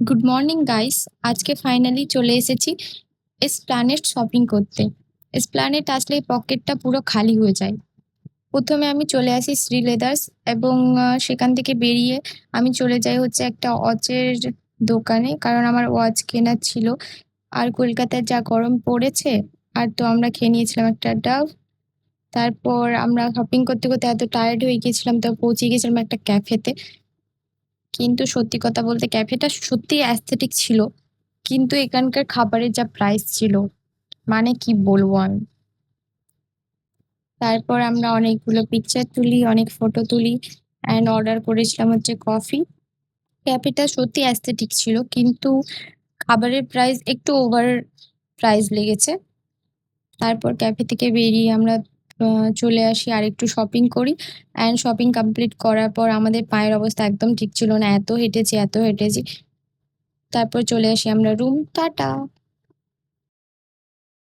Good morning guys. আজকে finally চলে এসেছি এসপ্ল্যানেড শপিং করতে। এসপ্ল্যানেড আসলে পকেটটা পুরো খালি হয়ে যায়। প্রথমে আমি চলে আসি শ্রী লেদার্স এবং সেখান থেকে বেরিয়ে আমি চলে যাই হচ্ছে একটা ওয়াচের দোকানে, কারণ আমার ওয়াচ কেনার ছিল। আর কলকাতায় যা গরম পড়েছে, আর তো আমরা খেয়ে নিয়েছিলাম একটা ডাব। তারপর আমরা শপিং করতে করতে এত টায়ার্ড হয়ে গেছিলাম, তো পৌঁছে গেছিলাম একটা ক্যাফেতে। কিন্তু সত্যি কথা বলতে ক্যাফেটা সত্যি অ্যাস্থেটিক ছিল, কিন্তু এখানকার খাবারের যা প্রাইস ছিল, মানে কি বলবো আমি। তারপর আমরা অনেকগুলো পিকচার তুলি, অনেক ফটো তুলি অ্যান্ড অর্ডার করেছিলাম হচ্ছে কফি। ক্যাফেটা সত্যি অ্যাস্থেটিক ছিল, কিন্তু খাবারের প্রাইস একটু ওভার প্রাইস লেগেছে। তারপর ক্যাফে থেকে বেরিয়ে আমরা চলে আসি আর একটু শপিং করি। অ্যান্ড শপিং কমপ্লিট করার পর আমাদের পায়ের অবস্থা একদম ঠিক ছিল না, এত হেঁটেছি এত হেঁটেছি। তারপর চলে আসি আমরা রুম। টাটা।